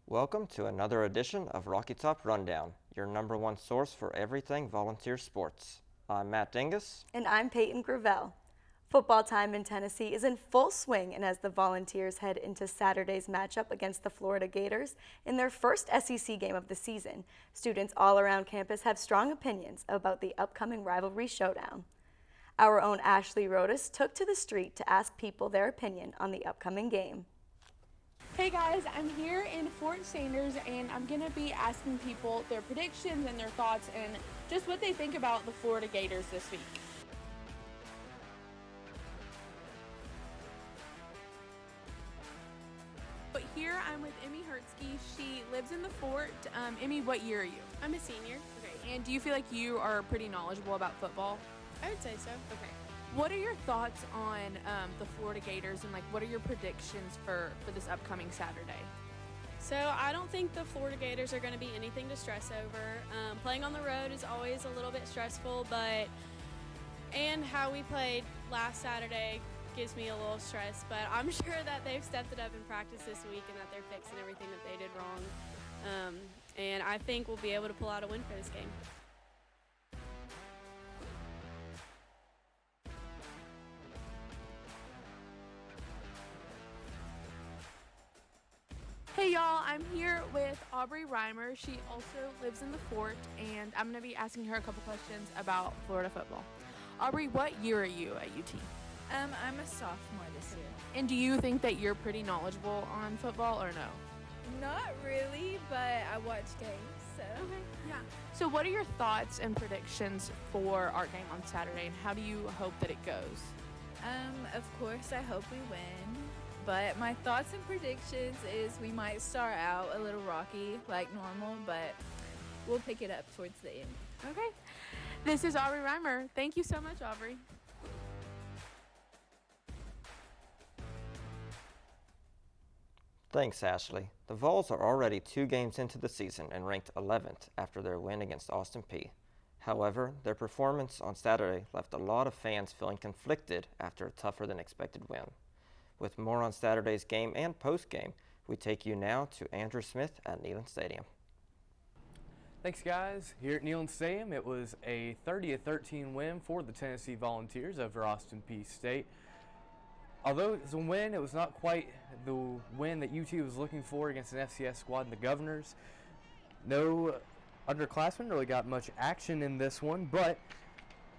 Welcome to another edition of Rocky Top Rundown, your number one source for everything volunteer sports. I'm Matt Dingus. And I'm Peyton Gravel. Football time in Tennessee is in full swing, and as the Volunteers head into Saturday's matchup against the Florida Gators in their first SEC game of the season, students all around campus have strong opinions about the upcoming rivalry showdown. Our own Ashley Rodas took to the street to ask people their opinion on the upcoming game. Hey guys, I'm here in Fort Sanders and I'm going to be asking people their predictions and their thoughts and just what they think about the Florida Gators this week. But here I'm with Emmy Hertzke. She lives in the Fort. Emmy, what year are you? I'm a senior. Okay, and do you feel like you are pretty knowledgeable about football? I would say so. Okay. What are your thoughts on the Florida Gators and what are your predictions for this upcoming Saturday? So I don't think the Florida Gators are going to be anything to stress over. Playing on the road is always a little bit stressful, and how we played last Saturday gives me a little stress, but I'm sure that they've stepped it up in practice this week and that they're fixing everything that they did wrong. And I think we'll be able to pull out a win for this game. Hey y'all, I'm here with Aubrey Reimer. She also lives in the Fort, and I'm going to be asking her a couple questions about Florida football. Aubrey, what year are you at UT? I'm a sophomore this year. And do you think that you're pretty knowledgeable on football or no? Not really, but I watch games, so. Okay, yeah. So what are your thoughts and predictions for our game on Saturday, and how do you hope that it goes? Of course, I hope we win. But my thoughts and predictions is we might start out a little rocky like normal, but we'll pick it up towards the end. Okay. This is Aubrey Reimer. Thank you so much, Aubrey. Thanks, Ashley. The Vols are already 2 games into the season and ranked 11th after their win against Austin Peay. However, their performance on Saturday left a lot of fans feeling conflicted after a tougher than expected win. With more on Saturday's game and post-game, we take you now to Andrew Smith at Neyland Stadium. Thanks, guys. Here at Neyland Stadium, it was a 30-13 win for the Tennessee Volunteers over Austin Peay State. Although it was a win, it was not quite the win that UT was looking for against an FCS squad and the Governors. No underclassmen really got much action in this one, but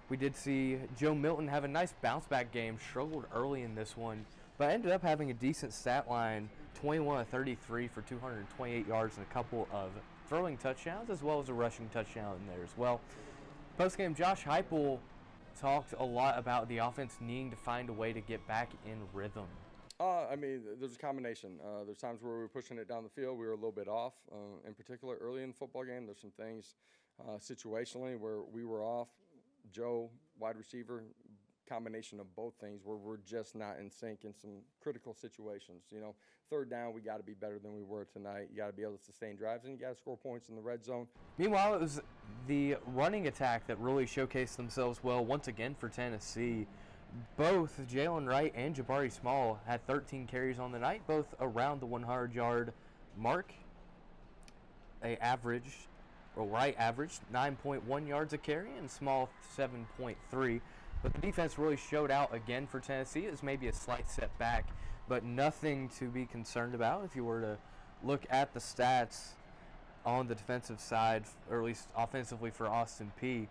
we did see Joe Milton have a nice bounce-back game, struggled early in this one, but ended up having a decent stat line, 21 of 33 for 228 yards and a couple of throwing touchdowns, as well as a rushing touchdown in there as well. Post-game, Josh Heupel talked a lot about the offense needing to find a way to get back in rhythm. There's a combination. There's times where we were pushing it down the field. We were a little bit off. In particular, early in the football game, there's some things situationally where we were off. Joe, wide receiver, combination of both things where we're just not in sync in some critical situations. Third down, we got to be better than we were tonight. You got to be able to sustain drives, and you got to score points in the red zone. Meanwhile, it was the running attack that really showcased themselves well once again for Tennessee. Both Jalen Wright and Jabari Small had 13 carries on the night, both around the 100-yard mark. Wright averaged 9.1 yards a carry and Small 7.3. But the defense really showed out again for Tennessee. It was maybe a slight setback, but nothing to be concerned about if you were to look at the stats on the defensive side, or at least offensively for Austin Peay.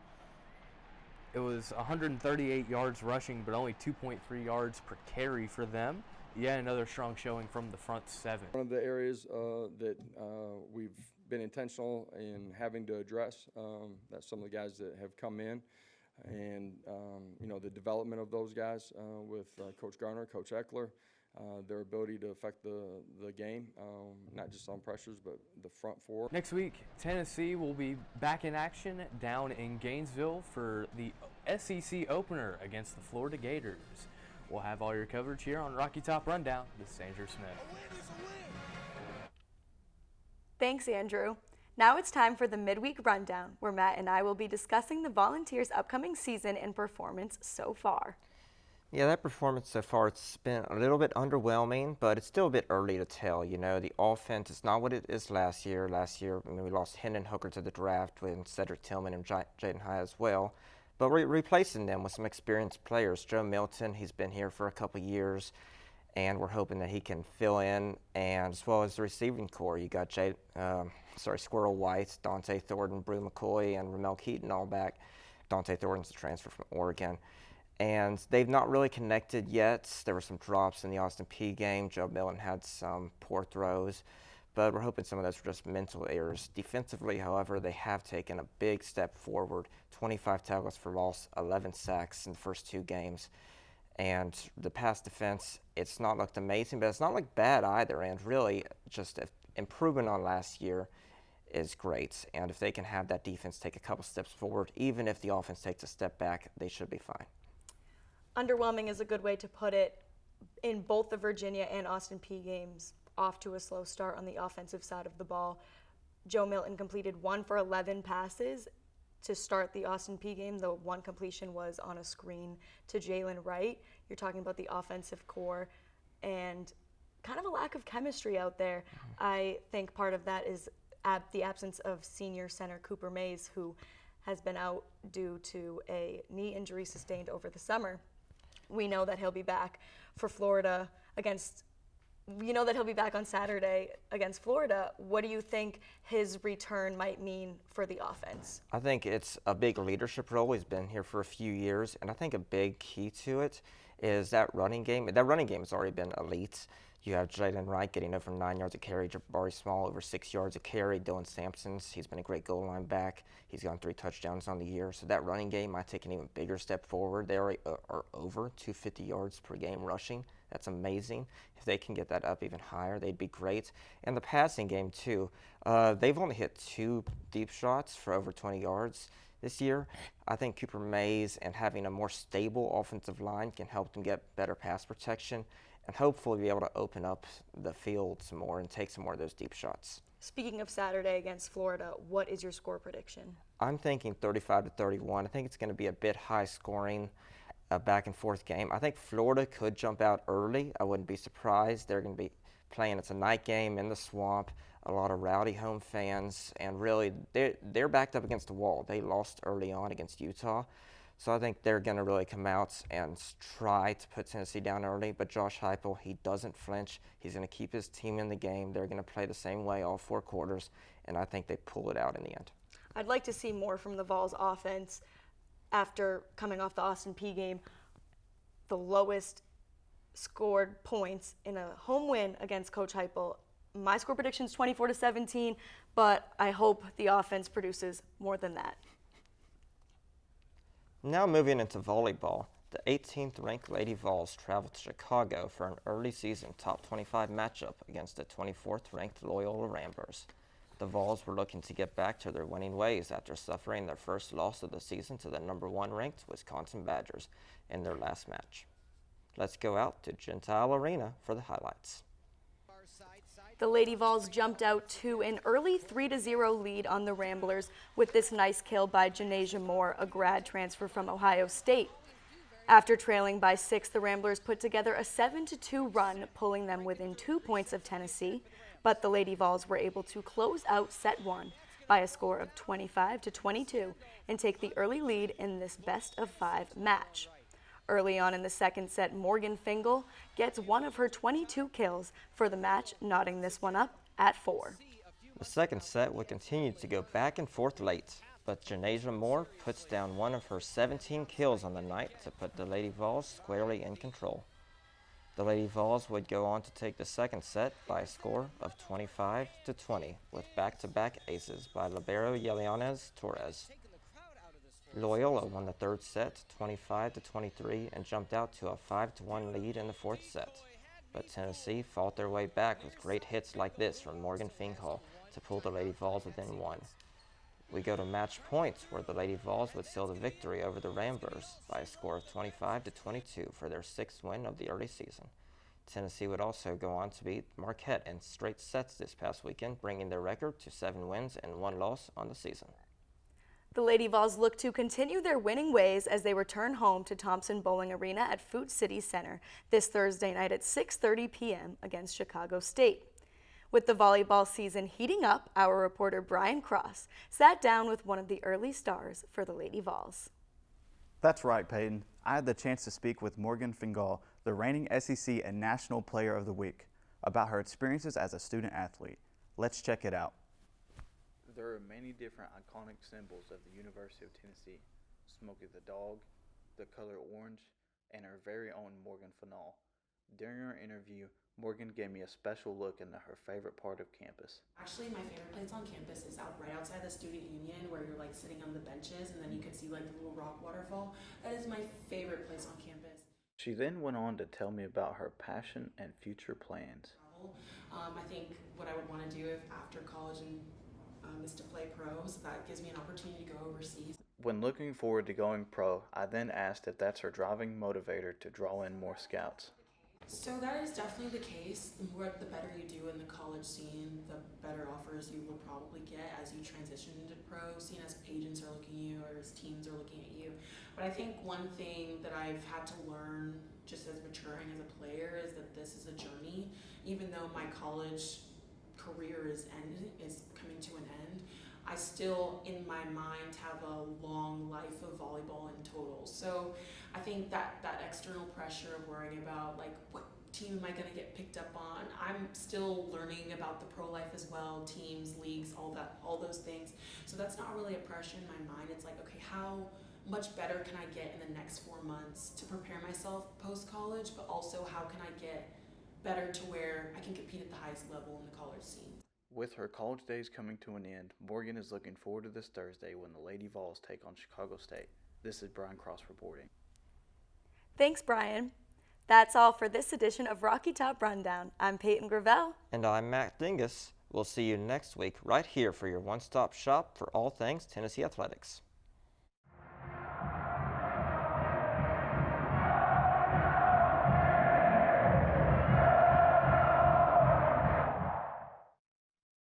It was 138 yards rushing, but only 2.3 yards per carry for them. Yet another strong showing from the front seven. One of the areas that we've been intentional in having to address, that's some of the guys that have come in. And, the development of those guys with Coach Garner, Coach Eckler, their ability to affect the game, not just on pressures, but the front four. Next week, Tennessee will be back in action down in Gainesville for the SEC opener against the Florida Gators. We'll have all your coverage here on Rocky Top Rundown. This is Andrew Smith. Thanks, Andrew. Now it's time for the midweek rundown, where Matt and I will be discussing the Volunteers' upcoming season and performance so far. Yeah, that performance so far, it's been a little bit underwhelming, but it's still a bit early to tell. You know, the offense is not what it is last year. Last year, I mean, we lost Hendon Hooker to the draft with Cedric Tillman and Jaden High as well. But we're replacing them with some experienced players. Joe Milton, he's been here for a couple years, and we're hoping that he can fill in. And as well as the receiving core, you got Squirrel White, Dante Thornton, Brew McCoy, and Ramel Keaton all back. Dante Thornton's a transfer from Oregon. And they've not really connected yet. There were some drops in the Austin Peay game. Joe Milton had some poor throws, but we're hoping some of those were just mental errors. Defensively, however, they have taken a big step forward. 25 tackles for loss, 11 sacks in the first 2 games. And the pass defense, it's not looked amazing, but it's not looked bad either. And really, just improvement on last year is great. And if they can have that defense take a couple steps forward, even if the offense takes a step back, they should be fine. Underwhelming is a good way to put it. In both the Virginia and Austin Peay games, off to a slow start on the offensive side of the ball. Joe Milton completed 1 for 11 passes to start the Austin Peay game. The one completion was on a screen to Jalen Wright. You're talking about the offensive core and kind of a lack of chemistry out there. I think part of that is the absence of senior center Cooper Mays, who has been out due to a knee injury sustained over the summer. We know that he'll be back for Florida he'll be back on Saturday against Florida. What do you think his return might mean for the offense? I think it's a big leadership role. He's been here for a few years, and I think a big key to it is that running game. That running game has already been elite. You have Jalen Wright getting over 9 yards a carry, Jabari Small over 6 yards a carry, Dylan Sampson's, he's been a great goal line back. He's gotten 3 touchdowns on the year. So that running game might take an even bigger step forward. They already are over 250 yards per game rushing. That's amazing. If they can get that up even higher, they'd be great. And the passing game, too. They've only hit 2 deep shots for over 20 yards this year. I think Cooper Mays and having a more stable offensive line can help them get better pass protection and hopefully be able to open up the field some more and take some more of those deep shots. Speaking of Saturday against Florida, what is your score prediction? I'm thinking 35-31. I think it's going to be a bit high scoring, back and forth game. I think Florida could jump out early. I wouldn't be surprised. They're going to be playing, it's a night game in the swamp, a lot of rowdy home fans, and really they're backed up against the wall. They lost early on against Utah. So I think they're going to really come out and try to put Tennessee down early. But Josh Heupel, he doesn't flinch. He's going to keep his team in the game. They're going to play the same way all 4 quarters, and I think they pull it out in the end. I'd like to see more from the Vols offense after coming off the Austin Peay game. The lowest scored points in a home win against Coach Heupel. My score prediction is 24-17, but I hope the offense produces more than that. Now moving into volleyball, the 18th ranked Lady Vols traveled to Chicago for an early season top 25 matchup against the 24th ranked Loyola Ramblers. The Vols were looking to get back to their winning ways after suffering their first loss of the season to the number 1 ranked Wisconsin Badgers in their last match. Let's go out to Gentile Arena for the highlights. The Lady Vols jumped out to an early 3-0 lead on the Ramblers with this nice kill by Janasia Moore, a grad transfer from Ohio State. After trailing by 6, the Ramblers put together a 7-2 run, pulling them within 2 points of Tennessee, but the Lady Vols were able to close out set 1 by a score of 25-22 and take the early lead in this best-of-5 match. Early on in the second set, Morgahn Fingall gets one of her 22 kills for the match, knotting this one up at 4. The second set would continue to go back and forth late, but Janasia Moore puts down one of her 17 kills on the night to put the Lady Vols squarely in control. The Lady Vols would go on to take the second set by a score of 25-20 with back-to-back aces by libero Yelianes Torres. Loyola won the third set 25-23 and jumped out to a 5-1 lead in the fourth set. But Tennessee fought their way back with great hits like this from Morgahn Fingall to pull the Lady Vols within 1. We go to match points where the Lady Vols would seal the victory over the Ramblers by a score of 25-22 for their 6th win of the early season. Tennessee would also go on to beat Marquette in straight sets this past weekend, bringing their record to 7 wins and 1 loss on the season. The Lady Vols look to continue their winning ways as they return home to Thompson Bowling Arena at Food City Center this Thursday night at 6:30 p.m. against Chicago State. With the volleyball season heating up, our reporter Bryan Cross sat down with one of the early stars for the Lady Vols. That's right, Peyton. I had the chance to speak with Morgahn Fingall, the reigning SEC and National Player of the Week, about her experiences as a student athlete. Let's check it out. There are many different iconic symbols of the University of Tennessee: Smokey the dog, the color orange, and her very own Morgahn Fingall. During our interview, Morgahn gave me a special look into her favorite part of campus. Actually, my favorite place on campus is right outside the student union, where you're like sitting on the benches and then you can see like the little rock waterfall. That is my favorite place on campus. She then went on to tell me about her passion and future plans. I think what I would want to do if after college is to play pro, so that gives me an opportunity to go overseas. When looking forward to going pro, I then asked if that's her driving motivator to draw in more scouts. So that is definitely the case. The better you do in the college scene, the better offers you will probably get as you transition into pro, seeing as agents are looking at you or as teams are looking at you. But I think one thing that I've had to learn just as maturing as a player is that this is a journey. Even though my college career is coming to an end, I still in my mind have a long life of volleyball in total. So I think that external pressure of worrying about like what team am I going to get picked up on, I'm still learning about the pro life as well, teams, leagues, all those things. So that's not really a pressure in my mind. It's like, okay, how much better can I get in the next 4 months to prepare myself post college, but also how can I get better to where I can compete at the highest level in the college scene. With her college days coming to an end, Morgahn is looking forward to this Thursday when the Lady Vols take on Chicago State. This is Bryan Cross reporting. Thanks, Bryan. That's all for this edition of Rocky Top Rundown. I'm Peyton Gravel. And I'm Matt Dingus. We'll see you next week right here for your one-stop shop for all things Tennessee athletics.